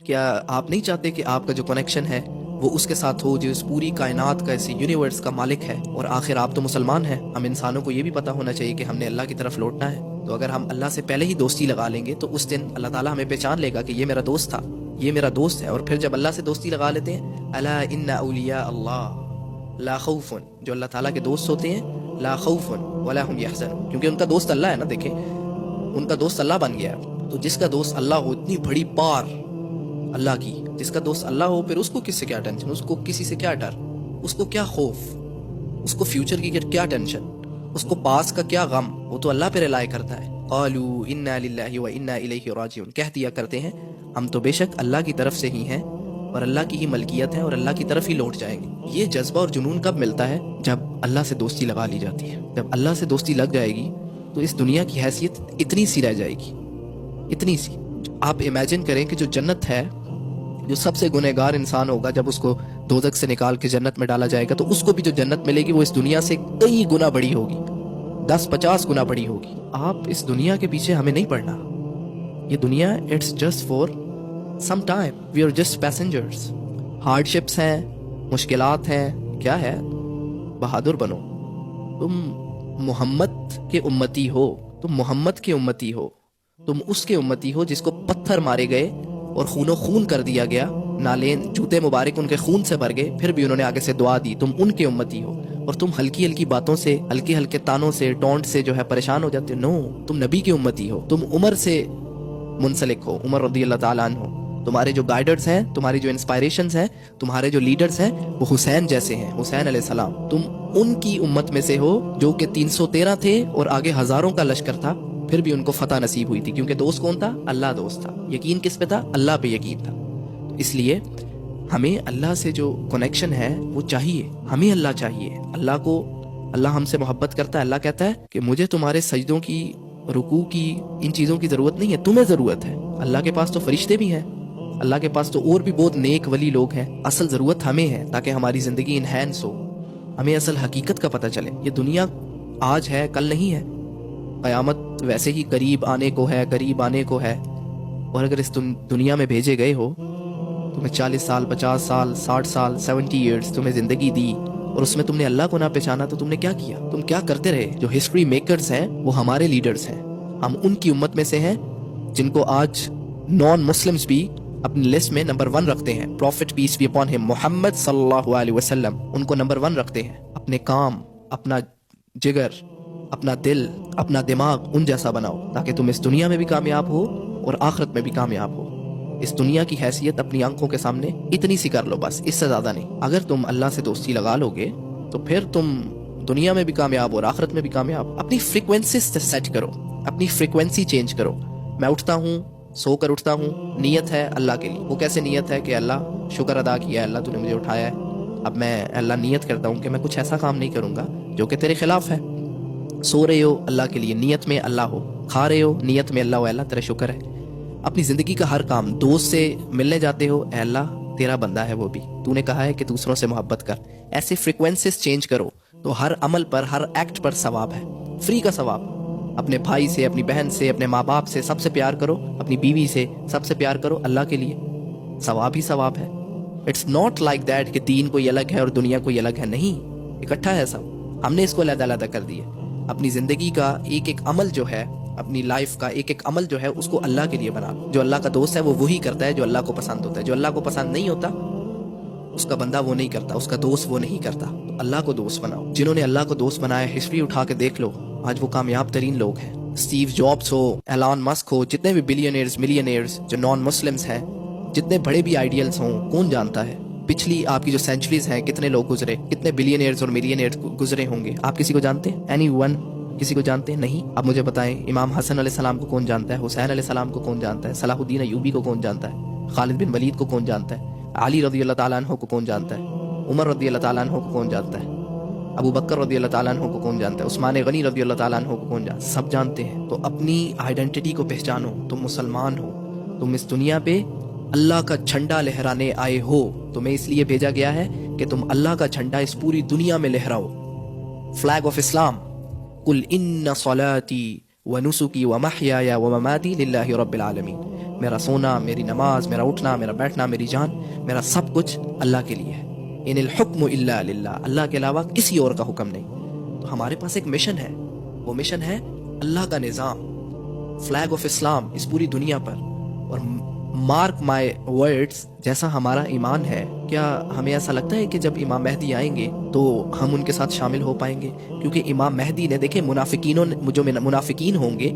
کیا آپ نہیں چاہتے کہ آپ کا جو کنیکشن ہے وہ اس کے ساتھ ہو جو اس پوری کائنات کا، اس یونیورس کا مالک ہے؟ اور آخر آپ تو مسلمان ہیں، ہم انسانوں کو یہ بھی پتہ ہونا چاہیے کہ ہم نے اللہ کی طرف لوٹنا ہے۔ تو اگر ہم اللہ سے پہلے ہی دوستی لگا لیں گے تو اس دن اللہ تعالیٰ ہمیں پہچان لے گا کہ یہ میرا دوست تھا، یہ میرا دوست ہے۔ اور پھر جب اللہ سے دوستی لگا لیتے ہیں، الا ان اولیاء اللہ لا خوف، جو اللہ تعالیٰ کے دوست ہوتے ہیں، لا خوف ولا هم يحزنون، کیونکہ ان کا دوست اللہ ہے نا۔ دیکھیں ان کا دوست اللہ بن گیا ہے۔ تو جس کا دوست اللہ ہو، اتنی بڑی پار اللہ کی، جس کا دوست اللہ ہو، پھر اس کو کس سے کیا ٹینشن، اس کو کسی سے کیا ڈر، اس کو کیا خوف، اس کو فیوچر کی کیا ٹینشن، اس کو پاس کا کیا غم، وہ تو اللہ پہ ریلائی کرتا ہے۔ قالوا انا للہ و انا الیہ راجعون، کہہ دیا کرتے ہیں ہم تو بے شک اللہ کی طرف سے ہی ہیں اور اللہ کی ہی ملکیت ہے اور اللہ کی طرف ہی لوٹ جائیں گے۔ یہ جذبہ اور جنون کب ملتا ہے؟ جب اللہ سے دوستی لگا لی جاتی ہے۔ جب اللہ سے دوستی لگ جائے گی تو اس دنیا کی حیثیت اتنی سی رہ جائے گی، اتنی سی۔ آپ امیجن کریں کہ جو جنت ہے، جو سب سے گنہگار انسان ہوگا، جب اس کو دوزخ سے نکال کے جنت میں ڈالا جائے گا تو اس کو بھی جو جنت ملے گی وہ اس دنیا سے کئی گنا بڑی ہوگی، 10-50 گنا بڑی ہوگی۔ آپ اس دنیا کے پیچھے ہمیں نہیں پڑنا۔ یہ دنیا it's just for some time, we are just passengers. Hardships ہیں، مشکلات ہیں، کیا ہے؟ بہادر بنو۔ تم محمد کے امتی ہو، تم محمد کے امتی ہو، تم اس کے امتی ہو جس کو پتھر مارے گئے اور خون و خون کر دیا گیا، نالین جوتے مبارک ان کے خون سے بھر گئے، پھر بھی انہوں نے آگے سے دعا دی۔ تم ان کے امتی ہو اور تم ہلکی ہلکی باتوں سے، ہلکے ہلکے تانوں سے، ٹونٹ سے جو ہے پریشان ہو جاتے ہو۔ نو، تم نبی کے امتی ہو، تم عمر سے منسلک ہو، عمر رضی اللہ تعالیٰ عنہ۔ تمہارے جو گائیڈرز ہیں، تمہاری جو انسپائریشنز ہیں، تمہارے جو لیڈرز ہیں وہ حسین جیسے ہیں، حسین علیہ السلام۔ تم ان کی امت میں سے ہو جو کہ 313 تھے اور آگے ہزاروں کا لشکر تھا، پھر بھی ان کو فتح نصیب ہوئی تھی، کیونکہ دوست کون تھا؟ اللہ دوست تھا۔ یقین کس پہ تھا؟ اللہ پہ یقین تھا۔ تو اس لیے ہمیں اللہ سے جو کنیکشن ہے وہ چاہیے، ہمیں اللہ چاہیے۔ اللہ ہم سے محبت کرتا ہے۔ اللہ کہتا ہے کہ مجھے تمہارے سجدوں کی، رکوع کی، ان چیزوں کی ضرورت نہیں ہے، تمہیں ضرورت ہے۔ اللہ کے پاس تو فرشتے بھی ہیں، اللہ کے پاس تو اور بھی بہت نیک ولی لوگ ہیں۔ اصل ضرورت ہمیں ہے تاکہ ہماری زندگی انہینس ہو، ہمیں اصل حقیقت کا پتہ چلے۔ یہ دنیا آج ہے، کل نہیں ہے۔ قیامت ویسے ہی قریب آنے کو ہے، قریب آنے کو ہے۔ اور اگر اس دنیا میں بھیجے گئے ہو، تمہیں 40 سال، 50 سال، 60 سال، 70 ایئرز تمہیں زندگی دی اور اس میں تم نے اللہ کو نہ پہچانا تو تم نے کیا کیا؟ تم کیا کرتے رہے؟ جو ہسٹری میکرز ہیں وہ ہمارے لیڈرز ہیں، ہم ان کی امت میں سے ہیں جن کو آج نان مسلمز بھی اپنی لسٹ میں نمبر 1 رکھتے ہیں۔ Profit piece be upon him, محمد صلی اللہ علیہ وسلم، ان کو نمبر 1 رکھتے ہیں۔ اپنے کام، اپنا جگر، اپنا دل، اپنا دماغ ان جیسا بناؤ تاکہ تم اس دنیا میں بھی کامیاب ہو اور آخرت میں بھی کامیاب ہو۔ اس دنیا کی حیثیت اپنی آنکھوں کے سامنے اتنی سی کر لو، بس اس سے زیادہ نہیں۔ اگر تم اللہ سے دوستی لگا لو گے تو پھر تم دنیا میں بھی کامیاب اور آخرت میں بھی کامیاب۔ اپنی فریکوینسی سیٹ کرو، اپنی فریکوینسی چینج کرو۔ میں اٹھتا ہوں، سو کر اٹھتا ہوں، نیت ہے اللہ کے لیے۔ وہ کیسے نیت ہے کہ اللہ شکر ادا کیا ہے، اللہ تو نے مجھے اٹھایا ہے، اب میں اللہ نیت کرتا ہوں کہ میں کچھ ایسا کام نہیں کروں گا جو کہ تیرے خلاف ہے۔ سو رہے ہو اللہ کے لیے، نیت میں اللہ ہو، کھا رہے ہو نیت میں اللہ ہو، اے اللہ تیرا شکر ہے۔ اپنی زندگی کا ہر کام، دوست سے ملنے جاتے ہو، اے اللہ تیرا بندہ ہے وہ بھی، تو نے کہا ہے کہ دوسروں سے محبت کر۔ ایسے فریکوینسیز چینج کرو تو ہر عمل پر، ہر ایکٹ پر ثواب ہے، فری کا ثواب۔ اپنے بھائی سے، اپنی بہن سے، اپنے ماں باپ سے سب سے پیار کرو، اپنی بیوی سے سب سے پیار کرو اللہ کے لیے، ثواب ہی ثواب ہے۔ اٹس ناٹ لائک دیٹ کہ دین کوئی الگ ہے اور دنیا کوئی الگ ہے، نہیں، اکٹھا ہے سب۔ ہم نے اس کو علیحدہ علیحدہ کر دیا۔ اپنی زندگی کا ایک ایک عمل جو ہے، اپنی لائف کا ایک ایک عمل جو ہے اس کو اللہ کے لیے بنا لو۔ جو اللہ کا دوست ہے وہ وہی کرتا ہے جو اللہ کو پسند ہوتا ہے، جو اللہ کو پسند نہیں ہوتا اس کا بندہ وہ نہیں کرتا، اس کا دوست وہ نہیں کرتا۔ تو اللہ کو دوست بناؤ۔ جنہوں نے اللہ کو دوست بنایا، ہسٹری اٹھا کے دیکھ لو، آج وہ کامیاب ترین لوگ ہیں۔ اسٹیو جابس ہو، ایلان مسک ہو، جتنے بھی بلینئرز، ملینئرز جو نان مسلمز ہیں، جتنے بڑے بھی آئیڈیلز ہوں، کون جانتا ہے پچھلی آپ کی جو سینچریز ہیں کتنے لوگ گزرے، کتنے بلینئرز اور ملینئرز گزرے ہوں گے؟ آپ کسی کو جانتے ہیں؟ اینی ون کسی کو جانتے ہیں؟ نہیں۔ اب مجھے بتائیں، امام حسن علیہ السلام کو کون جانتا ہے؟ حسین علیہ السلام کو کون جانتا ہے؟ صلاح الدین ایوبی کو کون جانتا ہے؟ خالد بن ولید کو کون جانتا ہے؟ علی رضی اللہ تعالیٰ عنہ کو کون جانتا ہے؟ عمر رضی اللہ تعالیٰ عنہ کو کون جانتا ہے؟ ابو بکر رضی اللہ تعالیٰ عنہ کو کون جانتا ہے؟ عثمان غنی رضی اللہ تعالیٰ عنہ کو کون جانتا ہے؟ سب جانتے ہیں۔ تو اپنی آئیڈینٹی کو پہچانو، تم مسلمان ہو، تم اس دنیا پہ اللہ کا جھنڈا لہرانے آئے ہو۔ تمہیں اس لیے بھیجا گیا ہے کہ تم اللہ کا جھنڈا اس پوری دنیا میں لہراؤ۔ فلیگ آف اسلام، قل ان صلاتي ونسكي ومحياي ومماتي لله رب العالمين۔ میرا سونا، میری نماز، میرا اٹھنا، میرا بیٹھنا، میری جان، میرا سب کچھ اللہ کے لیے ہے. ان الحکم الا للہ، اللہ کے علاوہ کسی اور کا حکم نہیں. تو ہمارے پاس ایک مشن ہے، وہ مشن ہے اللہ کا نظام، فلیگ آف اسلام اس پوری دنیا پر. اور مارک مائی ورڈز، جیسا ہمارا ایمان ہے، کیا ہمیں ایسا لگتا ہے کہ جب امام مہدی آئیں گے تو ہم ان کے ساتھ شامل ہو پائیں گے؟ کیونکہ امام مہدی نے، دیکھیں، منافقین ہوں گے،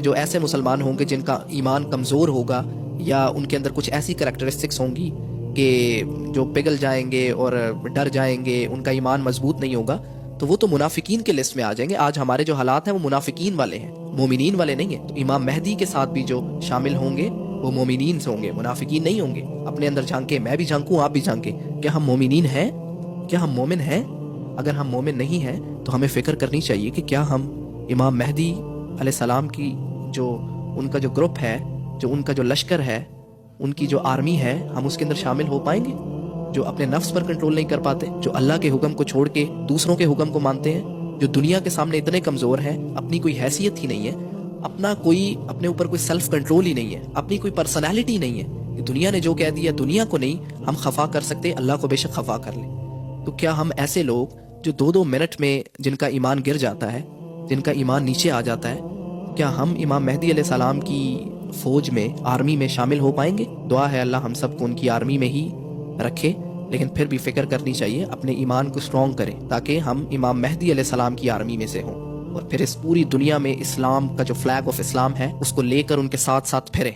جو ایسے مسلمان ہوں گے جن کا ایمان کمزور ہوگا، یا ان کے اندر کچھ ایسی کریکٹرسٹکس ہوں گی کہ جو پگھل جائیں گے اور ڈر جائیں گے، ان کا ایمان مضبوط نہیں ہوگا، تو وہ تو منافقین کے لسٹ میں آ جائیں گے. آج ہمارے جو حالات ہیں وہ منافقین والے ہیں، مومنین والے نہیں ہیں. تو امام مہدی کے ساتھ بھی جو شامل ہوں گے وہ مومنین سے ہوں گے، منافقین نہیں ہوں گے. اپنے اندر جھانکے، میں بھی جھانکوں، آپ بھی جھانکے، کیا ہم مومنین ہیں؟ کیا ہم مومن ہیں؟ اگر ہم مومن نہیں ہیں تو ہمیں فکر کرنی چاہیے کہ کیا ہم امام مہدی علیہ السلام کی جو ان کا جو گروپ ہے، جو ان کا جو لشکر ہے، ان کی جو آرمی ہے، ہم اس کے اندر شامل ہو پائیں گے؟ جو اپنے نفس پر کنٹرول نہیں کر پاتے، جو اللہ کے حکم کو چھوڑ کے دوسروں کے حکم کو مانتے ہیں، جو دنیا کے سامنے اتنے کمزور ہیں، اپنی کوئی حیثیت ہی نہیں ہے، اپنے اوپر کوئی سیلف کنٹرول ہی نہیں ہے، اپنی کوئی پرسنالٹی نہیں ہے. دنیا نے جو کہہ دیا، دنیا کو نہیں ہم خفا کر سکتے، اللہ کو بے شک خفا کر لیں. تو کیا ہم ایسے لوگ جو 2 منٹ میں جن کا ایمان گر جاتا ہے، جن کا ایمان نیچے آ جاتا ہے، کیا ہم امام مہدی علیہ السلام کی فوج میں، آرمی میں شامل ہو پائیں گے؟ دعا ہے اللہ ہم سب کو ان کی آرمی میں ہی رکھے. لیکن پھر بھی فکر کرنی چاہیے، اپنے ایمان کو سٹرونگ کریں تاکہ ہم امام مہدی علیہ السلام کی آرمی میں سے ہوں، اور پھر اس پوری دنیا میں اسلام کا جو فلیگ آف اسلام ہے اس کو لے کر ان کے ساتھ ساتھ پھریں.